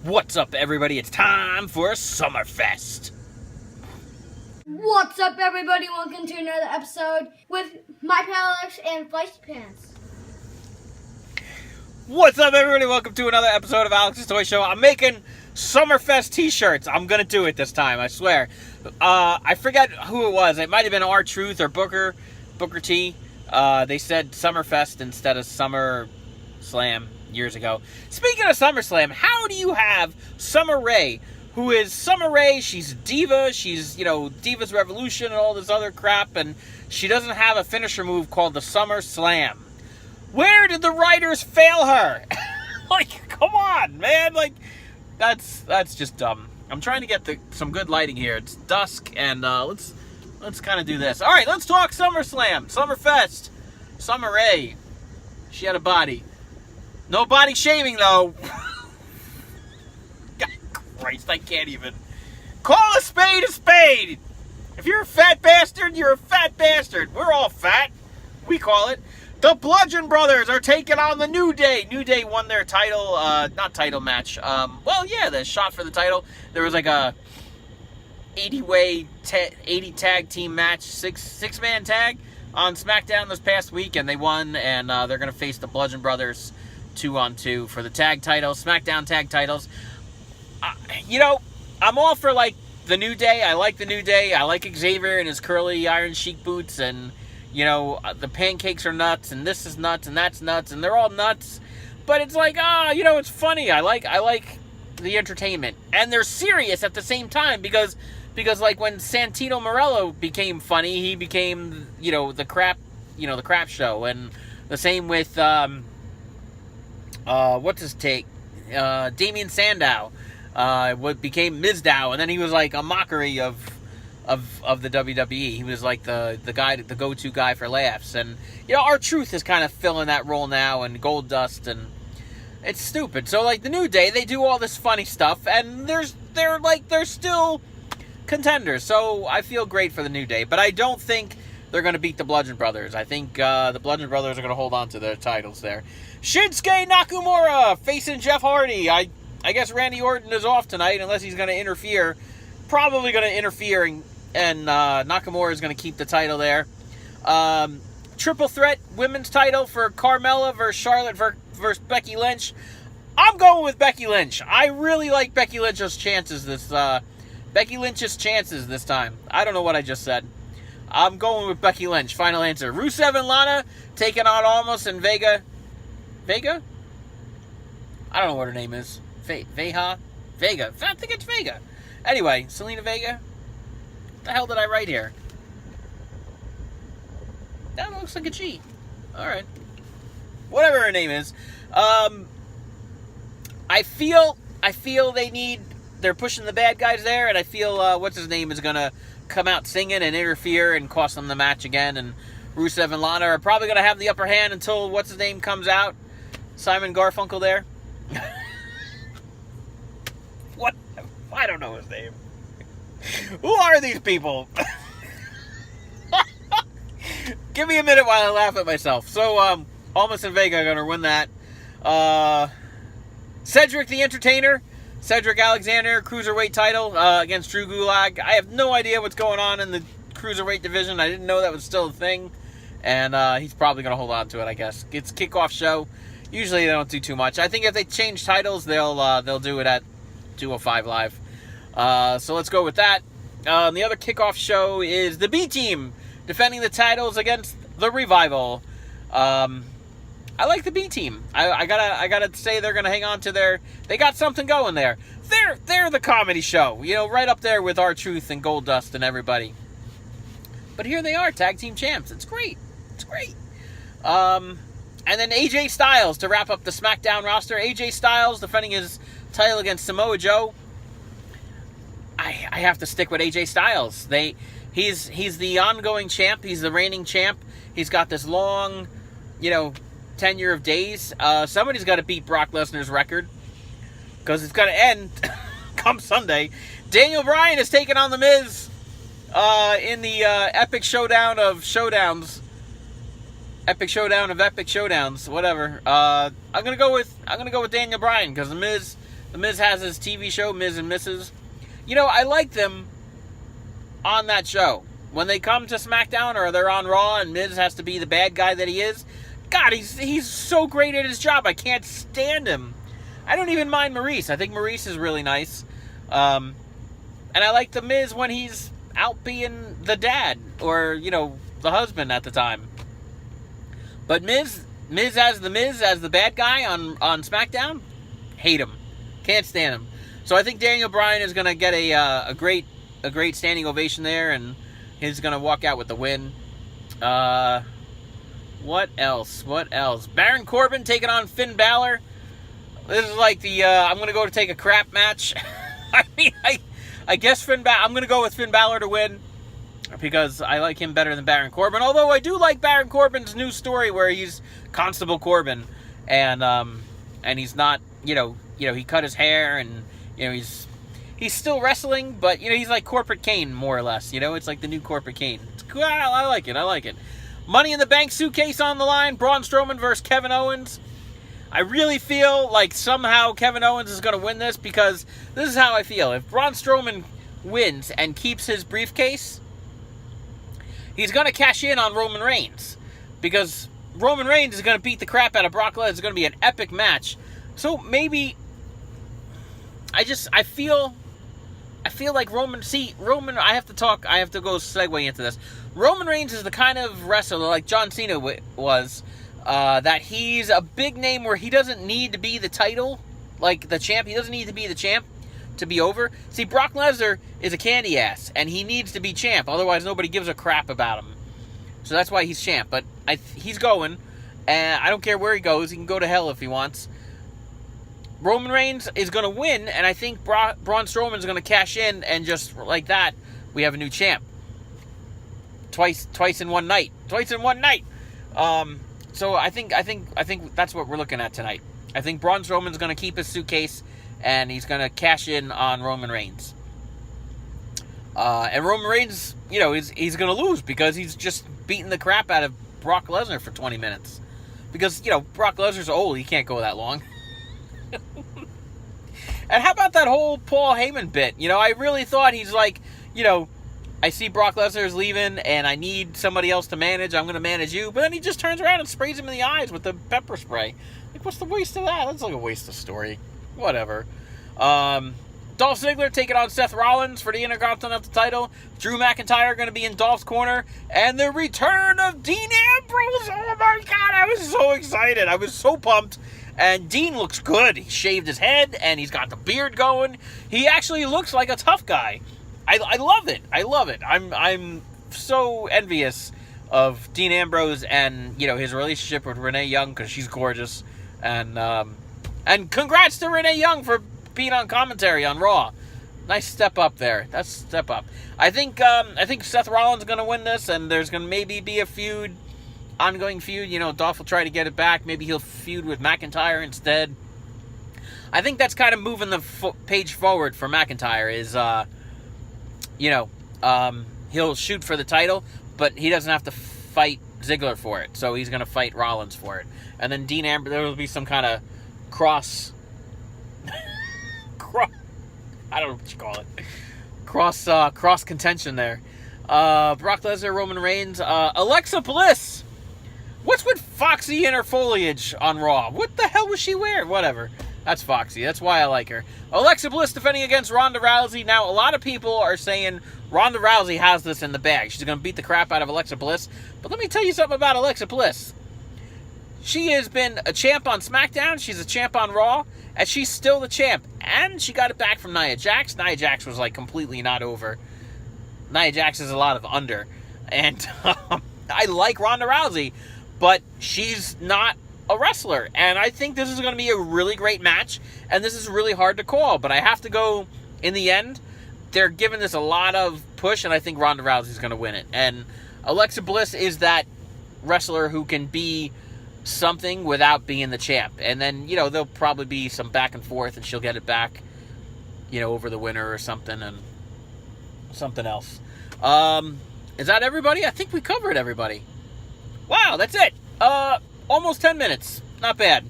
What's up, everybody? It's time for Summerfest. What's up, everybody? Welcome to another episode with my pal Alex and Feisty Pants. What's up, everybody? Welcome to another episode of Alex's Toy Show. I'm making Summerfest t-shirts. I'm gonna do it this time, I swear. I forget who it was. It might have been R-Truth or Booker T. They said Summerfest instead of Summer Slam years ago. Speaking of SummerSlam, how do you have Summer Rae, who is Summer Rae? She's Diva. She's, Divas Revolution and all this other crap, and she doesn't have a finisher move called the Summer Slam. Where did the writers fail her? Come on, man. That's just dumb. I'm trying to get some good lighting here. It's dusk, and let's kind of do this. All right, let's talk SummerSlam, Summerfest, Summer Rae. She had a body. No body shaming, though. God Christ, I can't even. Call a spade a spade. If you're a fat bastard, you're a fat bastard. We're all fat. We call it. The Bludgeon Brothers are taking on the New Day. New Day won their title, not title match. The shot for the title. There was like a 80 tag team match, six-man tag on SmackDown this past week, and they won, and they're going to face the Bludgeon Brothers 2-on-2 for the tag titles, SmackDown tag titles. I'm all for, the New Day. I like the New Day. I like Xavier and his curly Iron Sheik boots, and, the pancakes are nuts, and this is nuts, and that's nuts, and they're all nuts. But it's it's funny. I like the entertainment. And they're serious at the same time, because when Santino Marello became funny, he became, the crap show. And the same with, what's his take? Damian Sandow, what became Mizdow, and then he was like a mockery of the WWE. He was like the guy, the go-to guy for laughs, and R-Truth is kind of filling that role now, and Goldust, and it's stupid. So the New Day, they do all this funny stuff, and they're still contenders. So I feel great for the New Day, but I don't think they're going to beat the Bludgeon Brothers. I think the Bludgeon Brothers are going to hold on to their titles there. Shinsuke Nakamura facing Jeff Hardy. I guess Randy Orton is off tonight unless he's going to interfere. Probably going to interfere, and Nakamura is going to keep the title there. Triple threat women's title for Carmella versus Charlotte versus Becky Lynch. I'm going with Becky Lynch. I really like Becky Lynch's chances this time. I don't know what I just said. I'm going with Becky Lynch. Final answer. Rusev and Lana taking on Almas and Vega? I don't know what her name is. Vega? I think it's Vega. Anyway, Selena Vega. What the hell did I write here? That looks like a G. Alright. Whatever her name is. I feel they're pushing the bad guys there, and I feel what's his name is gonna come out singing and interfere and cost them the match again, and Rusev and Lana are probably gonna have the upper hand until what's his name comes out. Simon Garfunkel there. What? I don't know his name. Who are these people? Give me a minute while I laugh at myself. So, Almas and Vega are going to win that. Cedric the Entertainer. Cedric Alexander, Cruiserweight title against Drew Gulak. I have no idea what's going on in the Cruiserweight division. I didn't know that was still a thing. And he's probably going to hold on to it, I guess. It's a kickoff show. Usually they don't do too much. I think if they change titles, they'll do it at 205 Live. So let's go with that. The other kickoff show is the B-Team defending the titles against the Revival. I like the B-Team. I gotta say they're gonna hang on to they got something going there. They're the comedy show, right up there with R-Truth and Goldust and everybody. But here they are, tag team champs. It's great. And then AJ Styles to wrap up the SmackDown roster. AJ Styles defending his title against Samoa Joe. I have to stick with AJ Styles. He's the ongoing champ. He's the reigning champ. He's got this long, tenure of days. Somebody's got to beat Brock Lesnar's record, because it's going to end come Sunday. Daniel Bryan is taking on The Miz in the epic showdown of showdowns. Epic showdown of epic showdowns, whatever. I'm gonna go with Daniel Bryan, because The Miz The Miz has his TV show, Miz and Mrs. You know, I like them on that show. When they come to SmackDown or they're on Raw and Miz has to be the bad guy that he is, God, he's so great at his job. I can't stand him. I don't even mind Maurice. I think Maurice is really nice. And I like the Miz when he's out being the dad or, you know, the husband at the time. But Miz as the bad guy on SmackDown, hate him. Can't stand him. So I think Daniel Bryan is going to get a great standing ovation there, and he's going to walk out with the win. What else? Baron Corbin taking on Finn Balor. This is like the I'm going to go to take a crap match. I mean, I guess I'm going to go with Finn Balor to win because I like him better than Baron Corbin. Although I do like Baron Corbin's new story where he's Constable Corbin, and he's not, you know, he cut his hair, and you know he's still wrestling, but you know he's like Corporate Kane more or less. You know, it's like the new Corporate Kane. It's cool. I like it. Money in the Bank suitcase on the line. Braun Strowman versus Kevin Owens. I really feel like somehow Kevin Owens is going to win this because this is how I feel. If Braun Strowman wins and keeps his briefcase, he's going to cash in on Roman Reigns because Roman Reigns is going to beat the crap out of Brock Lesnar. It's going to be an epic match. So maybe I feel like Roman, I have to go segue into this. Roman Reigns is the kind of wrestler like John Cena was, that he's a big name where he doesn't need to be the title, like the champ. He doesn't need to be the champ to be over. See, Brock Lesnar is a candy ass, and he needs to be champ. Otherwise, nobody gives a crap about him. So that's why he's champ. But he's going, and I don't care where he goes. He can go to hell if he wants. Roman Reigns is going to win, and I think Braun Strowman is going to cash in, and just like that, we have a new champ. Twice in one night. So I think that's what we're looking at tonight. I think Braun Strowman's going to keep his suitcase, and he's going to cash in on Roman Reigns. And Roman Reigns, you know, he's going to lose because he's just beating the crap out of Brock Lesnar for 20 minutes. Because, you know, Brock Lesnar's old. He can't go that long. And how about that whole Paul Heyman bit? You know, I really thought he's like, you know, I see Brock Lesnar's leaving and I need somebody else to manage. I'm going to manage you. But then he just turns around and sprays him in the eyes with the pepper spray. Like, what's the waste of that? That's like a waste of story. Whatever. Dolph Ziggler taking on Seth Rollins for the Intercontinental title. Drew McIntyre going to be in Dolph's corner. And the return of Dean Ambrose. Oh my God, I was so excited. I was so pumped. And Dean looks good. He shaved his head and he's got the beard going. He actually looks like a tough guy. I love it. I'm so envious of Dean Ambrose and, you know, his relationship with Renee Young because she's gorgeous. And congrats to Renee Young for being on commentary on Raw. Nice step up there. That's a step up. I think Seth Rollins is going to win this, and there's going to maybe be a ongoing feud. You know, Dolph will try to get it back. Maybe he'll feud with McIntyre instead. I think that's kind of moving the page forward for McIntyre is, he'll shoot for the title, but he doesn't have to fight Ziggler for it. So he's going to fight Rollins for it. And then Dean Ambrose, there will be some kind of cross, I don't know what you call it. Cross contention there. Brock Lesnar, Roman Reigns, Alexa Bliss. What's with Foxy and her foliage on Raw? What the hell was she wearing? Whatever. That's Foxy. That's why I like her. Alexa Bliss defending against Ronda Rousey. Now, a lot of people are saying Ronda Rousey has this in the bag. She's going to beat the crap out of Alexa Bliss. But let me tell you something about Alexa Bliss. She has been a champ on SmackDown. She's a champ on Raw. And she's still the champ. And she got it back from Nia Jax. Nia Jax was like completely not over. Nia Jax is a lot of under. And I like Ronda Rousey. But she's not a wrestler. And I think this is going to be a really great match. And this is really hard to call. But I have to go, in the end, they're giving this a lot of push. And I think Ronda Rousey's going to win it. And Alexa Bliss is that wrestler who can be something without being the champ. And then, you know, there'll probably be some back and forth. And she'll get it back, you know, over the winner or something. And something else. Is that everybody? I think we covered everybody. Wow, that's it. Almost 10 minutes. Not bad.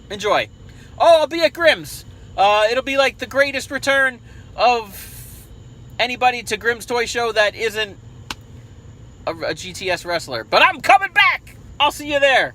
Enjoy. Oh, I'll be at Grimm's. It'll be like the greatest return of anybody to Grimm's Toy Show that isn't a GTS wrestler. But I'm coming back! I'll see you there!